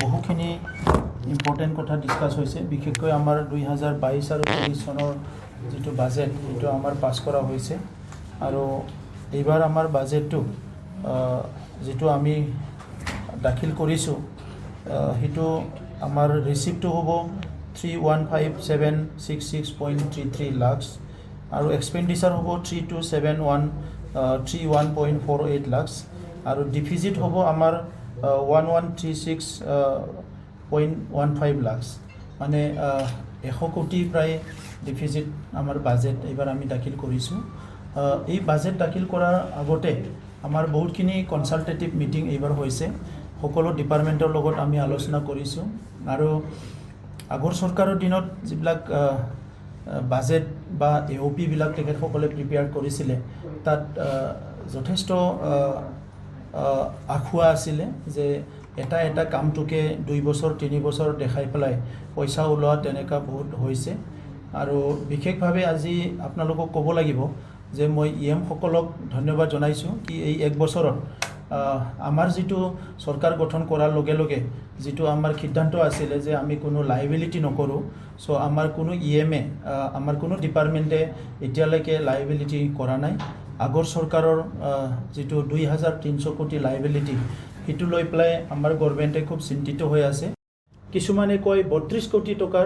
বহুখিনি ইম্পৰ্টেণ্ট কথা ডিছকাছ হৈছে। বিশেষকৈ আমাৰ 2022 আৰু 23 চনৰ যিটো বাজেট সেইটো আমাৰ পাছ কৰা হৈছে আৰু এইবাৰ আমাৰ বাজেটটো যিটো আমি দাখিল কৰিছোঁ সেইটো আমাৰ ৰিচিপ্টটো হ'ব 315,766.33 লাখ আৰু এক্সপেণ্ডিচাৰ হ'ব 327131.48 লাখ আৰু ডিফিজিট হ'ব আমাৰ 1136.15 লাখ, মানে 100 কোটি প্ৰায় ডিফিজিট আমাৰ বাজেট এইবাৰ আমি দাখিল কৰিছোঁ। এই বাজেট দাখিল কৰাৰ আগতে আমাৰ বহুতখিনি কনচালটেটিভ মিটিং এইবাৰ হৈছে। সকলো ডিপাৰ্টমেণ্টৰ লগত আমি আলোচনা কৰিছোঁ আৰু আগৰ চৰকাৰৰ দিনত যিবিলাক বাজেট বা AOP বিলাক তেখেতসকলে প্ৰিপেয়াৰ কৰিছিলে তাত যথেষ্ট আখুৱা আছিলে যে এটা কামটোকে 2 বছৰ 3 বছৰ দেখাই পেলাই পইচা ওলোৱা তেনেকুৱা বহুত হৈছে। আৰু বিশেষভাৱে আজি আপোনালোকক ক'ব লাগিব যে মই EM সকলক ধন্যবাদ জনাইছোঁ কি এই 1 বছৰত আমাৰ যিটো চৰকাৰ গঠন কৰাৰ লগে লগে যিটো আমাৰ সিদ্ধান্ত আছিলে যে আমি কোনো লাইবিলিটি নকৰোঁ, চ' আমাৰ কোনো EMA আমাৰ কোনো ডিপাৰ্টমেণ্টে এতিয়ালৈকে লাইবিলিটি কৰা নাই। আগৰ চৰকাৰৰ যিটো 2300 কোটি লাইবিলিটি সেইটো লৈ পেলাই আমাৰ গভৰ্ণমেণ্টে খুব চিন্তিত হৈ আছে। কিছুমানে কয় 32 কোটি টকাৰ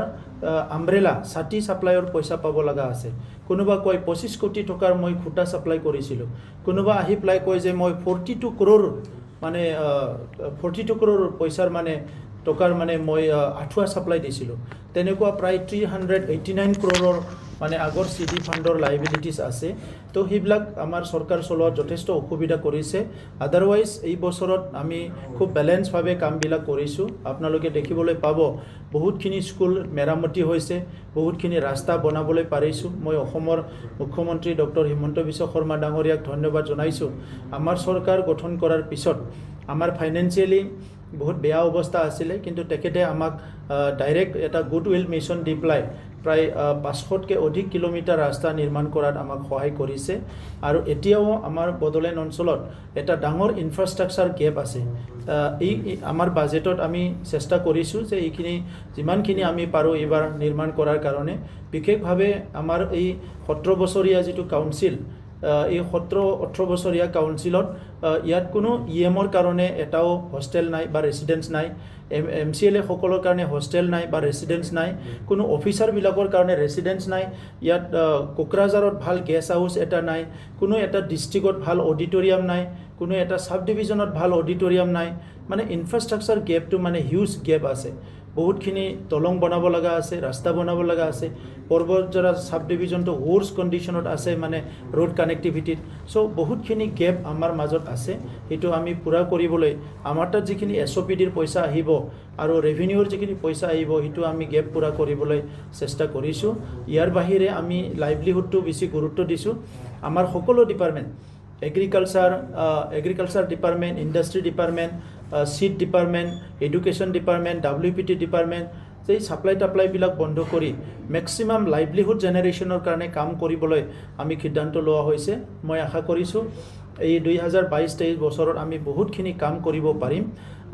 আমব্ৰেলা ছাতি ছাপ্লাইৰ পইচা পাব লগা আছে, কোনোবা কয় 25 কোটি টকাৰ মই খুঁটা ছাপ্লাই কৰিছিলোঁ, কোনোবা আহি পেলাই কয় যে মই 42 কৰোৰ মানে 42 কৰোৰ পইচাৰ মানে টকাৰ মানে মই আঁঠুৱা ছাপ্লাই দিছিলোঁ। তেনেকুৱা প্ৰায় 389 কৰোৰৰ মানে আগৰ CD ফাণ্ডৰ লাইবিলিটিছ আছে। তো সেইবিলাক আমাৰ চৰকাৰ চলোৱাত যথেষ্ট অসুবিধা কৰিছে। আদাৰৱাইজ এই বছৰত আমি খুব বেলেঞ্চভাৱে কামবিলাক কৰিছোঁ। আপোনালোকে দেখিবলৈ পাব বহুতখিনি স্কুল মেৰামতি হৈছে, বহুতখিনি ৰাস্তা বনাবলৈ পাৰিছোঁ। মই অসমৰ মুখ্যমন্ত্ৰী ডক্টৰ হিমন্ত বিশ্ব শৰ্মা ডাঙৰীয়াক ধন্যবাদ জনাইছোঁ। আমাৰ চৰকাৰ গঠন কৰাৰ পিছত আমাৰ ফাইনেন্সিয়েলি বহুত বেয়া অৱস্থা আছিলে, কিন্তু তেখেতে আমাক ডাইৰেক্ট এটা গুডউইল মিছন দি পেলাই প্ৰায় 500তকৈ অধিক কিলোমিটাৰ ৰাস্তা নিৰ্মাণ কৰাত আমাক সহায় কৰিছে। আৰু এতিয়াও আমাৰ বড়োলেণ্ড অঞ্চলত এটা ডাঙৰ ইনফ্ৰাষ্ট্ৰাকচাৰ গেপ আছে। এই আমাৰ বাজেটত আমি চেষ্টা কৰিছোঁ যে এইখিনি যিমানখিনি আমি পাৰোঁ এইবাৰ নিৰ্মাণ কৰাৰ কাৰণে। বিশেষভাৱে আমাৰ এই 17 বছৰীয়া যিটো কাউন্সিল, এই 17-18 বছৰীয়া কাউন্সিলত ইয়াত কোনো EMৰ কাৰণে এটাও হোষ্টেল নাই বা ৰেচিডেঞ্চ নাই, MCLA সকলৰ কাৰণে হোষ্টেল নাই বা ৰেচিডেঞ্চ নাই, কোনো অফিচাৰবিলাকৰ কাৰণে ৰেচিডেঞ্চ নাই। ইয়াত কোকৰাঝাৰত ভাল গেষ্ট হাউচ এটা নাই, কোনো এটা ডিষ্ট্ৰিক্টত ভাল অডিটৰিয়াম নাই, কোনো এটা চাব ডিভিজনত ভাল অডিটৰিয়াম নাই। মানে ইনফ্ৰাষ্ট্ৰাকচাৰ গেপটো মানে হিউজ গেপ আছে। বহুতখিনি দলং বনাব লগা আছে, ৰাস্তা বনাব লগা আছে। পৰ্বতজৰা চাব ডিভিজনটো ৱৰ্ছ কণ্ডিশ্যনত আছে, মানে ৰোড কানেক্টিভিটিত। চ' বহুতখিনি গেপ আমাৰ মাজত আছে। সেইটো আমি পূৰা কৰিবলৈ আমাৰ তাত যিখিনি SOPDৰ পইচা আহিব আৰু ৰেভিনিউৰ যিখিনি পইচা আহিব সেইটো আমি গেপ পূৰা কৰিবলৈ চেষ্টা কৰিছোঁ। ইয়াৰ বাহিৰে আমি লাইভলিহুডটো বেছি গুৰুত্ব দিছোঁ। আমাৰ সকলো department, agriculture department, industry department, seed department, education department, WPT department, যে ছাপ্লাই টাপ্লাইবিলাক বন্ধ কৰি মেক্সিমাম লাইভলিহুড জেনেৰেশ্যনৰ কাৰণে কাম কৰিবলৈ আমি সিদ্ধান্ত লোৱা হৈছে। মই আশা কৰিছোঁ এই 2022-23 বছৰত আমি বহুতখিনি কাম কৰিব পাৰিম।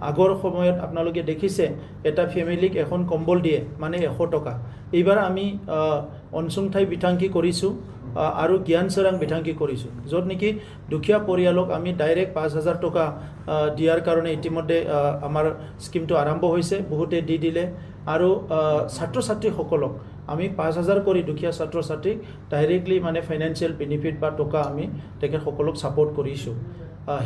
আগৰ সময়ত আপোনালোকে দেখিছে এটা ফেমিলিক এখন কম্বল দিয়ে মানে 100 টকা। এইবাৰ আমি অনচুংঠাই বিথাংকি কৰিছোঁ আৰু জ্ঞান চৰাং বিথাংকি কৰিছোঁ, য'ত নেকি দুখীয়া পৰিয়ালক আমি ডাইৰেক্ট 5,000 টকা দিয়াৰ কাৰণে ইতিমধ্যে আমাৰ স্কিমটো আৰম্ভ হৈছে, বহুতে দি দিলে। আৰু ছাত্ৰ ছাত্ৰীসকলক আমি 5,000 কৰি দুখীয়া ছাত্ৰ ছাত্ৰীক ডাইৰেক্টলি মানে ফাইনেন্সিয়েল বেনিফিট বা টকা আমি তেখেতসকলক ছাপৰ্ট কৰিছোঁ।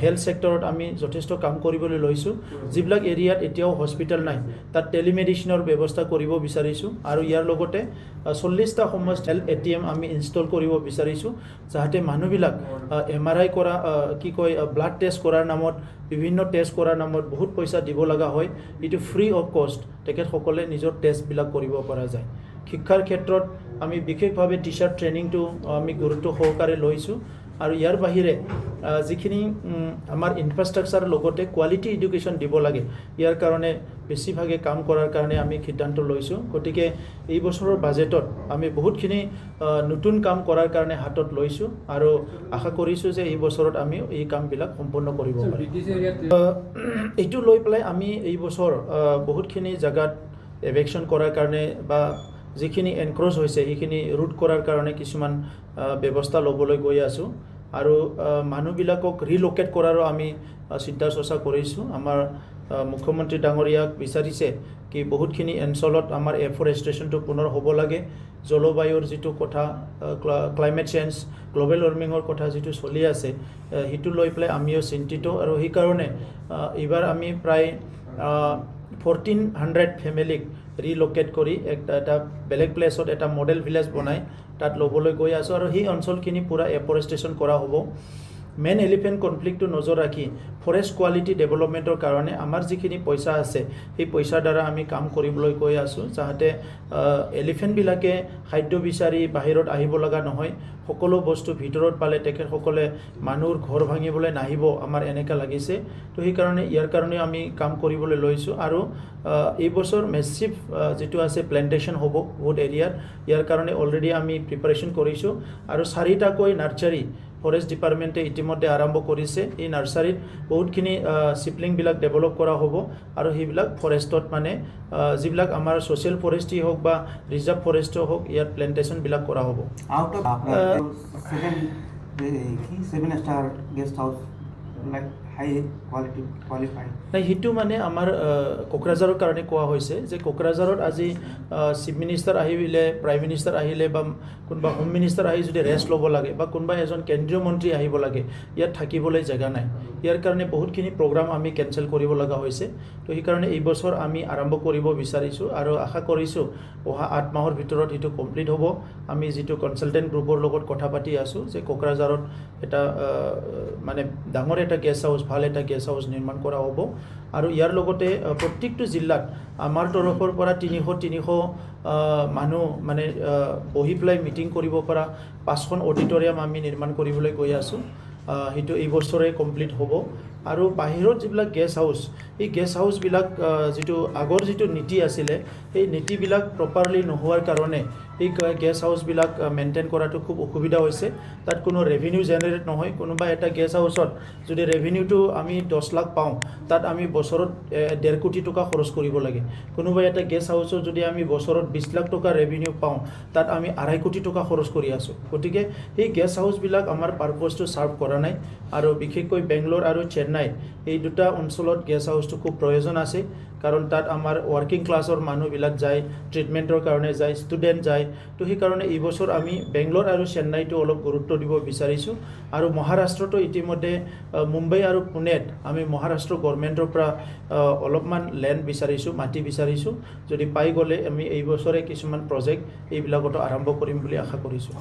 হেল্থ ছেক্টৰত আমি যথেষ্ট কাম কৰিবলৈ লৈছোঁ। যিবিলাক এৰিয়াত এতিয়াও হস্পিটেল নাই তাত টেলিমেডিচিনৰ ব্যৱস্থা কৰিব বিচাৰিছোঁ আৰু ইয়াৰ লগতে 40টা সমষ্ট হেল্থ ATM আমি ইনষ্টল কৰিব বিচাৰিছোঁ, যাতে মানুহবিলাক MRI কৰা ব্লাড টেষ্ট কৰাৰ নামত, বিভিন্ন টেষ্ট কৰাৰ নামত বহুত পইচা দিব লগা হয়, এইটো ফ্ৰী অফ কষ্ট তেখেতসকলে নিজৰ টেষ্টবিলাক কৰিব পৰা যায়। শিক্ষাৰ ক্ষেত্ৰত আমি বিশেষভাৱে টিচাৰ ট্ৰেইনিংটো আমি গুৰুত্ব সহকাৰে লৈছোঁ। আৰু ইয়াৰ বাহিৰে যিখিনি আমাৰ ইনফ্ৰাষ্ট্ৰাকচাৰ লগতে কোৱালিটি এডুকেশ্যন দিব লাগে, ইয়াৰ কাৰণে বেছিভাগে কাম কৰাৰ কাৰণে আমি সিদ্ধান্ত লৈছোঁ গতিকে এই বছৰৰ বাজেটত আমি বহুতখিনি নতুন কাম কৰাৰ কাৰণে হাতত লৈছোঁ আৰু আশা কৰিছোঁ যে এই বছৰত আমি এই কামবিলাক সম্পূৰ্ণ কৰিব পাৰিম এইটো লৈ পেলাই আমি এই বছৰ বহুতখিনি জাগাত এভেকশ্যন কৰাৰ কাৰণে বা যিখিনি এনক্ৰ'চ হৈছে সেইখিনি ৰুট কৰাৰ কাৰণে কিছুমান ব্যৱস্থা ল'বলৈ গৈ আছোঁ আৰু মানুহবিলাকক ৰিলোকেট কৰাৰো আমি চিন্তা চৰ্চা কৰিছোঁ আমাৰ মুখ্যমন্ত্ৰী ডাঙৰীয়াক বিচাৰিছে কি বহুতখিনি অঞ্চলত আমাৰ এফৰেষ্টেশ্যনটো পুনৰ হ'ব লাগে জলবায়ুৰ যিটো কথা ক্লাইমেট চেঞ্জ গ্ল'বেল ৱাৰ্মিঙৰ কথা যিটো চলি আছে সেইটো লৈ পেলাই আমিও চিন্তিত আৰু সেইকাৰণে এইবাৰ আমি প্ৰায় 1400 ফেমিলিক ৰিলোকেট কৰি এটা বেলেগ প্লেচত এটা মডেল ভিলেজ বনাই তাত ল'বলৈ গৈ আছোঁ আৰু সেই অঞ্চলখিনি পূৰা এফৰেষ্টেশ্যন কৰা হ'ব মেইন এলিফেণ্ট কনফ্লিক্টটো নজৰ ৰাখি ফৰেষ্ট কোৱালিটি ডেভেলপমেণ্টৰ কাৰণে আমাৰ যিখিনি পইচা আছে সেই পইচাৰ দ্বাৰা আমি কাম কৰিবলৈ গৈ আছোঁ যাতে এলিফেণ্টবিলাকে খাদ্য বিচাৰি বাহিৰত আহিব লগা নহয় সকলো বস্তু ভিতৰত পালে তেখেতসকলে মানুহৰ ঘৰ ভাঙিবলৈ নাহিব আমাৰ এনেকুৱা লাগিছে তো সেইকাৰণে ইয়াৰ কাৰণে আমি কাম কৰিবলৈ লৈছোঁ আৰু এই বছৰ মেছিভ যিটো আছে প্লেণ্টেশ্যন হ'ব বহুত এৰিয়াত ইয়াৰ কাৰণে অলৰেডি আমি প্ৰিপাৰেশ্যন কৰিছোঁ আৰু 4টাকৈ নাৰ্চাৰী ফৰেষ্ট ডিপাৰ্টমেণ্টে ইতিমধ্যে আৰম্ভ কৰিছে এই নাৰ্চাৰীত বহুতখিনি চিপলিংবিলাক ডেভেলপ কৰা হ'ব আৰু সেইবিলাক ফৰেষ্টত মানে যিবিলাক আমাৰ ছ'চিয়েল ফৰেষ্টই হওক বা ৰিজাৰ্ভ ফৰেষ্টে হওক ইয়াত প্লেণ্টেশ্যনবিলাক কৰা হ'ব out of 7-star guest house like high quality qualified নাই সেইটো মানে আমাৰ কোকৰাঝাৰৰ কাৰণে কোৱা হৈছে যে কোকৰাঝাৰত আজি চিফ মিনিষ্টাৰ আহিলে প্ৰাইম মিনিষ্টাৰ আহিলে বা কোনোবা হোম মিনিষ্টাৰ আহি যদি ৰেষ্ট ল'ব লাগে বা কোনোবা এজন কেন্দ্ৰীয় মন্ত্ৰী আহিব লাগে ইয়াত থাকিবলৈ জেগা নাই ইয়াৰ কাৰণে বহুতখিনি প্ৰগ্ৰাম আমি কেঞ্চেল কৰিব লগা হৈছে তো সেইকাৰণে এই বছৰ আমি আৰম্ভ কৰিব বিচাৰিছোঁ আৰু আশা কৰিছোঁ অহা 8 মাহৰ ভিতৰত সেইটো কমপ্লিট হ'ব আমি যিটো কনচালটেণ্ট গ্ৰুপৰ লগত কথা পাতি আছোঁ যে কোকৰাঝাৰত এটা মানে ডাঙৰ এটা গেষ্ট হাউচ ভাল এটা গেষ্ট হাউচ নিৰ্মাণ কৰা হ'ব আৰু ইয়াৰ লগতে প্ৰত্যেকটো জিলাত আমাৰ তৰফৰ পৰা 300 মানুহ মানে বহি পেলাই মিটিং কৰিব পৰা 5খন অডিটৰিয়াম আমি নিৰ্মাণ কৰিবলৈ গৈ আছোঁ সেইটো এই বছৰে কমপ্লিট হ'ব আৰু বাহিৰত যিবিলাক গেষ্ট হাউচ এই গেষ্ট হাউচবিলাক যিটো আগৰ যিটো নীতি আছিলে সেই নীতিবিলাক প্ৰপাৰলি নোহোৱাৰ কাৰণে এই গেষ্ট হাউচবিলাক মেইনটেইন কৰাটো খুব অসুবিধা হৈছে তাত কোনো ৰেভিনিউ জেনেৰেট নহয় কোনোবা এটা গেষ্ট হাউচত যদি ৰেভিনিউটো আমি 10 লাখ পাওঁ তাত আমি বছৰত 1.5 কোটি টকা খৰচ কৰিব লাগে কোনোবা এটা গেষ্ট হাউচত যদি আমি বছৰত 20 লাখ টকা ৰেভিনিউ পাওঁ তাত আমি 2.5 কোটি টকা খৰচ কৰি আছোঁ গতিকে এই গেষ্ট হাউচবিলাক আমাৰ পাৰপজটো ছাৰ্ভ কৰা নাই আৰু বিশেষকৈ বেংগলোৰ আৰু চেন্নাই এই দুটা অঞ্চলত গেষ্ট হাউচটো খুব প্ৰয়োজন আছে কাৰণ তাত আমাৰ ৱৰ্কিং ক্লাছৰ মানুহবিলাক যায় ট্ৰিটমেণ্টৰ কাৰণে যায় ষ্টুডেণ্ট যায় তো সেইকাৰণে এই বছৰ আমি বেংগলোৰ আৰু চেন্নাইটো অলপ গুৰুত্ব দিব বিচাৰিছোঁ আৰু মহাৰাষ্ট্ৰটো ইতিমধ্যে মুম্বাই আৰু পুনেত আমি মহাৰাষ্ট্ৰ গভৰ্ণমেণ্টৰ পৰা অলপমান লেণ্ড বিচাৰিছোঁ মাটি বিচাৰিছোঁ যদি পাই গ'লে আমি এই বছৰে কিছুমান প্ৰজেক্ট এইবিলাকতো আৰম্ভ কৰিম বুলি আশা কৰিছোঁ